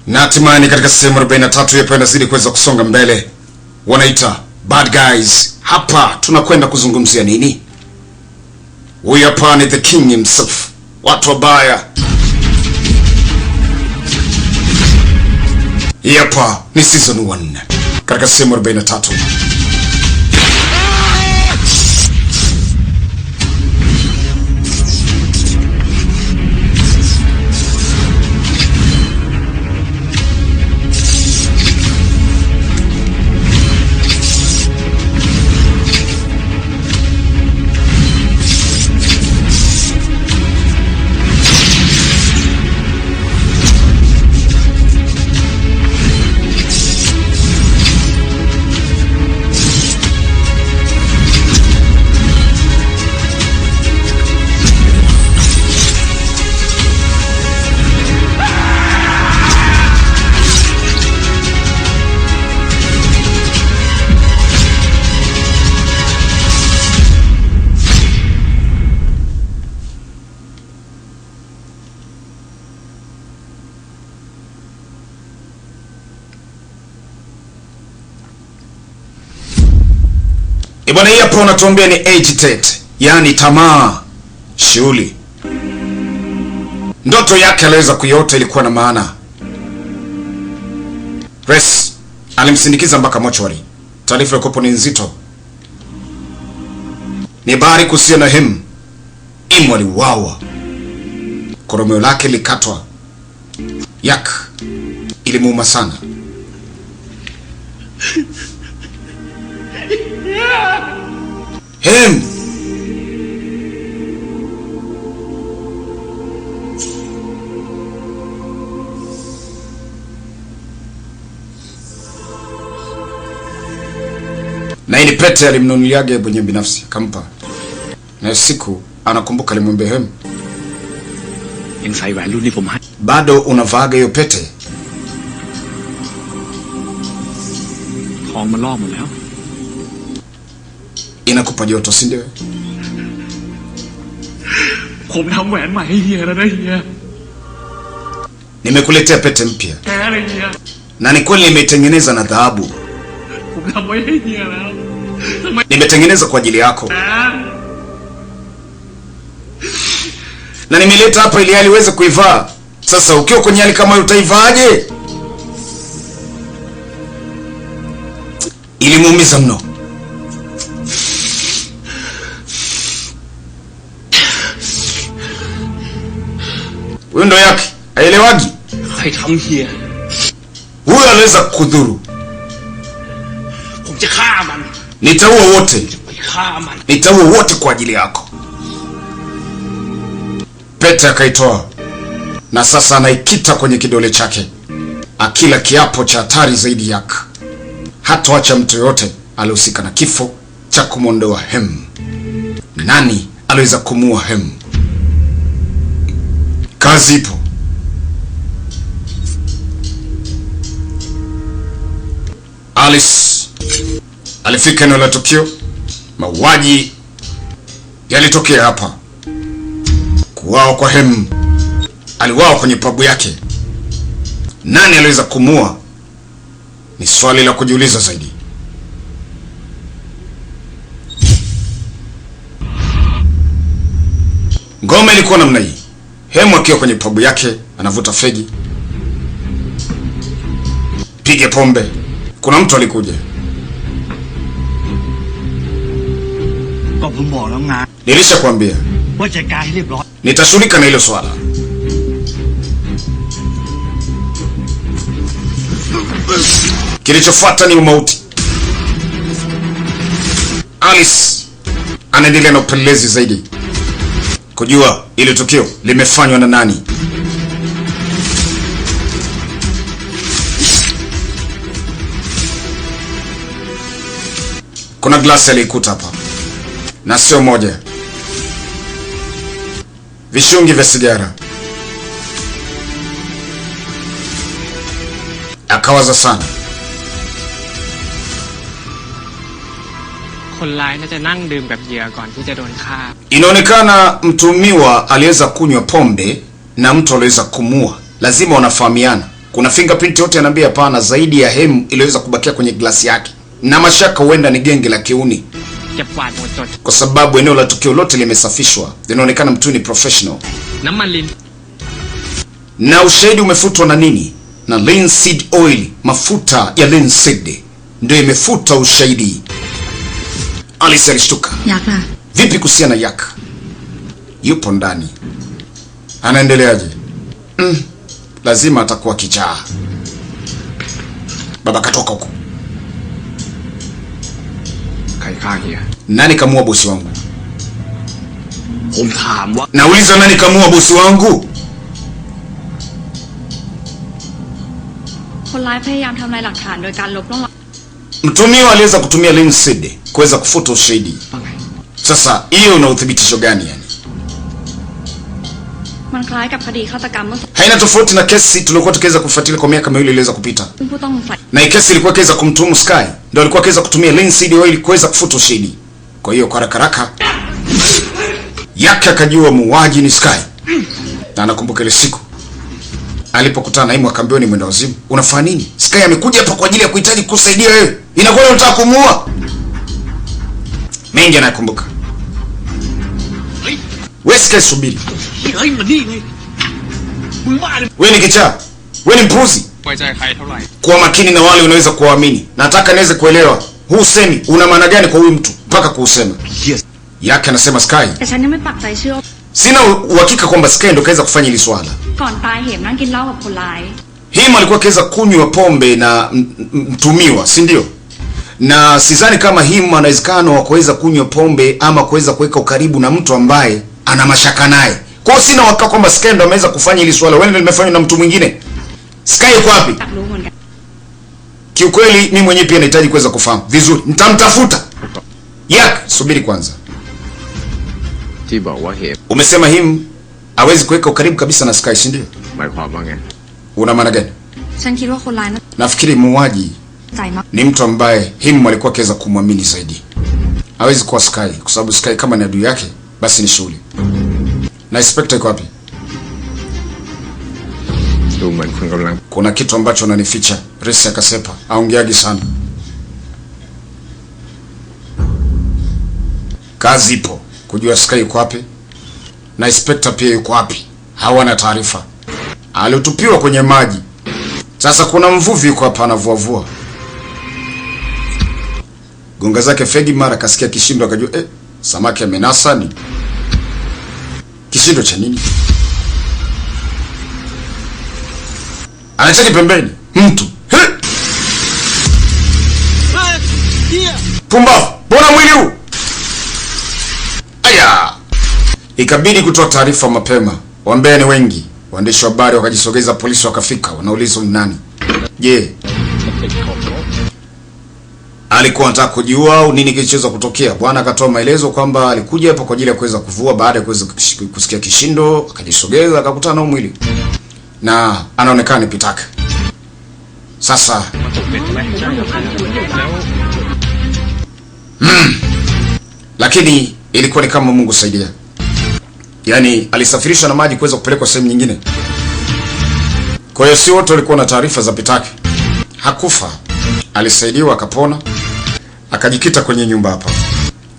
Na hatimaye katika sehemu 43 yapo inazidi kuweza kusonga mbele. Wanaita bad guys. Hapa tunakwenda kuzungumzia nini? Huyu hapa ni the king himself. Watu wabaya. Hapa ni season 1 katika sehemu 43. Ibwana hii hapa unatuambia ni agitate, yani tamaa, shughuli. Ndoto yake aliweza kuiota ilikuwa na maana. Res alimsindikiza mpaka mochwari. Taarifa ya kopo ni nzito. Ni habari kuhusiana na him. Imu aliuawa. Koromeo lake likatwa. Yak ilimuuma sana. Him. Na ili pete alimnunuliaga mwenye binafsi kampa. Na siku anakumbuka alimwambia Hem, bado unavaaga hiyo pete? Inakupa joto, si ndio? Nimekuletea pete mpya. Na ni kweli nimetengeneza na dhahabu. Nimetengeneza kwa ajili yako. Na nimeleta hapa ili aliweze kuivaa. Sasa ukiwa kwenye hali kama hiyo utaivaaje? Ilimuumiza mno. Huyo ndo yake, haelewagi. Huyo anaweza kudhuru. Nitaua wote. Nitaua wote kwa ajili yako. Pete akaitoa. Na sasa anaikita kwenye kidole chake. Akila kiapo cha hatari zaidi yake. Hatoacha mtu yote alihusika na kifo cha kumwondoa Hem. Nani aliweza kumua Hem? Kazi ipo. Alice alifika eneo la tukio. Mauaji yalitokea hapa. Kuuawa kwa Hem. Aliuawa kwenye pabu yake. Nani aliweza kumua? Ni swali la kujiuliza zaidi. Ngome ilikuwa namna hii. Hem akiwa kwenye pabu yake anavuta fegi. Pige pombe. Kuna mtu alikuja. Nilisha kuambia nitashughulika na hilo swala. Kilichofuata ni umauti. Alice anaendelea na upelelezi zaidi kujua ile tukio limefanywa na nani. Kuna glasi alikuta hapa. Na sio moja. Vishungi vya sigara. Akawaza sana. Inaonekana mtumiwa aliweza kunywa pombe na mtu aliweza kumua. Lazima wanafahamiana. Kuna fingerprint yote anaambia hapana, zaidi ya Hem iliweza kubakia kwenye glasi yake. Na mashaka huenda ni genge la kiuni. Kwa sababu eneo la tukio lote limesafishwa. Linaonekana mtu ni professional. Na ushahidi umefutwa na nini? Na linseed oil, mafuta ya linseed ndio imefuta ushahidi. Alice alishtuka. Yaka. Vipi kuhusiana na Yak? Yupo ndani. Anaendeleaje? Lazima atakuwa kichaa. Baba katoka huko. Nani kamua bosi wangu? Nauliza nani kamua bosi wangu? Mtumiwa aliweza kutumia linseed kuweza kufuta ushahidi. Sasa hiyo una uthibitisho gani yani? Haina tofauti na kesi tulikuwa tukiweza kufuatilia kwa miaka miwili iliweza kupita. Na kesi ilikuwa kiweza kumtuhumu Sky, ndio alikuwa kiweza kutumia linseed oil kuweza kufuta ushahidi. Kwa hiyo kwa haraka Yak akajua muuaji ni Sky. Na anakumbuka ile siku alipokutana na Imu akaambiwa ni mwenda wazimu. Unafanya nini? Sky amekuja hapa kwa ajili ya kuhitaji kusaidia wewe. Inakuwa unataka kumuua. Mengi anakumbuka. Wewe Sky subiri. Wewe ni kichaa. Wewe ni mpuzi. Kwa makini na wale unaweza kuamini. Nataka niweze kuelewa. Huu usemi una maana gani kwa huyu mtu mpaka kuusema? Yake anasema Sky. Sina uhakika kwamba Sky ndo kaweza kufanya hili swala. Him alikuwa kaweza kunywa pombe na mtumiwa, si ndio? Na sidhani kama Him anawezekano wa kuweza kunywa pombe ama kuweza kuweka ukaribu na mtu ambaye ana mashaka naye. Kwa hiyo sina uhakika kwamba Sky ndo ameweza kufanya hili swala. Wewe ndio umefanya na mtu mwingine. Sky yuko wapi? Kiukweli mimi mwenyewe pia nahitaji kuweza kufahamu. Vizuri, nitamtafuta. Yak, subiri kwanza. Umesema Him hawezi kuweka ukaribu kabisa na Sky, si ndio? Una maana gani? Nafikiri muuaji ni mtu ambaye Him alikuwa akiweza kumwamini zaidi. Hawezi kuwa Sky kwa sababu Sky kama ni adui yake basi ni shughuli. Na inspector yuko wapi? Kuna kitu ambacho ananificha. Resi akasepa. Aongeaji sana. Kazi ipo. Kujua Sky yuko wapi. Na inspector pia yuko wapi. Hawana taarifa. Alitupiwa kwenye maji. Sasa kuna mvuvi yuko hapa anavuavua. Gonga zake fegi mara kasikia kishindo akajua samaki amenasa ni. Kishindo cha nini? Anacheki pembeni. Mtu. Pumbavu. Mbona mwili huu? Aya. Ikabidi kutoa taarifa mapema. Wambea ni wengi. Waandishi wa habari wakajisogeza, polisi wakafika. Wanauliza ni nani? Je, alikuwa anataka kujua au nini kilichoweza kutokea? Bwana akatoa maelezo kwamba alikuja hapa kwa ajili ya kuweza kuvua baada ya kuweza kusikia kishindo, akajisogeza akakutana na mwili. Na anaonekana ni Pitaka. Sasa lakini ilikuwa ni kama Mungu saidia. Yaani alisafirishwa na maji kuweza kupelekwa sehemu nyingine. Kwa hiyo si wote walikuwa na taarifa za Pitaka. Hakufa. Alisaidiwa akapona. Akajikita kwenye nyumba hapa.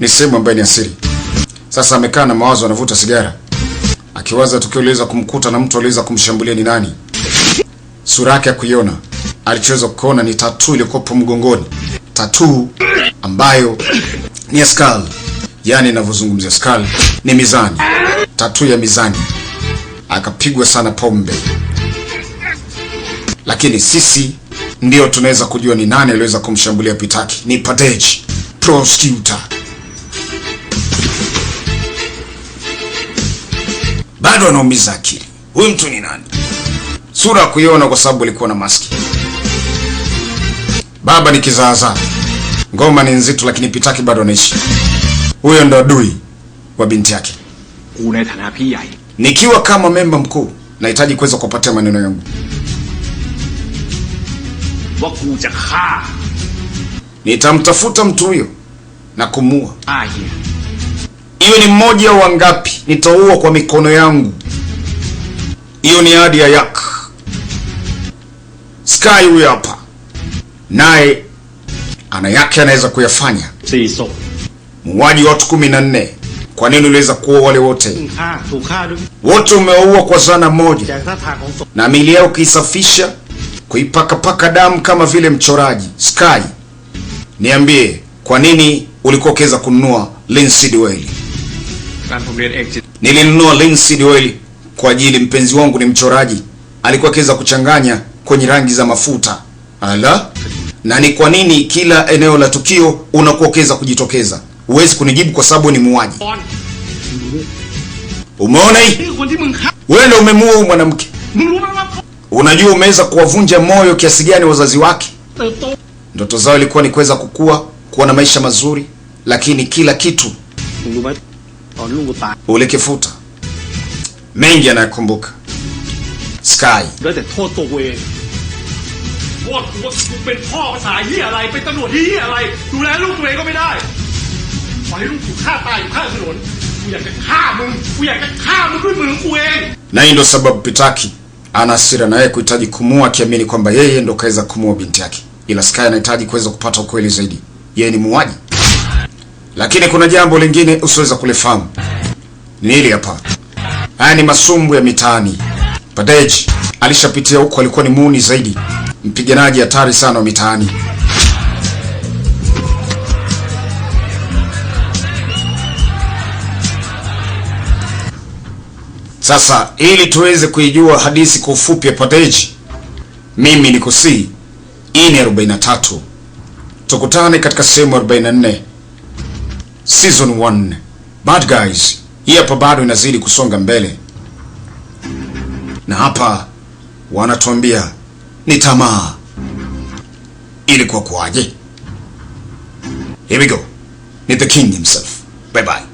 Ni sehemu ambayo ni asiri. Sasa amekaa na mawazo, anavuta sigara. Akiwaza tukio liweza kumkuta na mtu aliweza kumshambulia ni nani. Sura yake kuiona. Alichoweza kuona ni tattoo iliyokuwa mgongoni. Tattoo ambayo ni skull. Yaani ninavyozungumzia skull ni mizani. Tattoo ya mizani. Akapigwa sana pombe. Lakini sisi ndio tunaweza kujua ni nani aliweza kumshambulia Pitaka. Ni Padeji, prosecutor. Bado anaumiza akili. Huyu mtu ni nani? Sura kuiona kwa sababu alikuwa na maski. Baba ni kizaazaa. Ngoma ni nzito lakini Pitaka bado anaishi. Huyo ndo adui wa binti yake. Nikiwa kama memba mkuu nahitaji kuweza kupatia maneno yangu. Nitamtafuta mtu huyo na kumua. Hiyo ni mmoja wa ngapi nitaua kwa mikono yangu. Hiyo ni ahadi ya Yak. Sky huyu hapa, naye ana yake anaweza kuyafanya. Muuaji watu 14. Kwa nini uliweza kuua wale wote? Wote umewaua kwa zana moja, na miili yao kuisafisha, kuipaka damu kama vile mchoraji. Sky, niambie, kwa nini ulikuwa ukiweza kununua linseed oil? Nilinunua linseed oil kwa ajili mpenzi wangu ni mchoraji, alikuwa akiweza kuchanganya kwenye rangi za mafuta. Ala, na ni kwa nini kila eneo la tukio unakuwa ukiweza kujitokeza? Huwezi kunijibu kwa sababu ni muuaji. Umeona hii? Wewe ndio umemuua mwanamke. Unajua umeweza kuwavunja moyo kiasi gani wazazi wake? Ndoto zao ilikuwa ni kuweza kukua, kuwa na maisha mazuri, lakini kila kitu ulikifuta. Mengi anayakumbuka Sky. Na hii ndo sababu Pitaki ana hasira na yeye kuhitaji kumua, akiamini kwamba yeye ndo kaweza kumua binti yake. Ila Sky anahitaji kuweza kupata ukweli zaidi. Yeye ni muuaji. Lakini kuna jambo lingine usiweza kulifahamu. Ni hili hapa. Haya ni masumbu ya mitaani. Padeji alishapitia huko, alikuwa ni muuni zaidi, mpiganaji hatari sana wa mitaani. Sasa ili tuweze kuijua hadithi kwa ufupi ya Padeji, mimi nikusi hii ni 43. Tukutane katika sehemu 44 season 1. Bad Guys hii hapa bado inazidi kusonga mbele, na hapa wanatuambia ni tamaa ilikuwa kwaje. Here we go. Ni the king himself. Bye bye.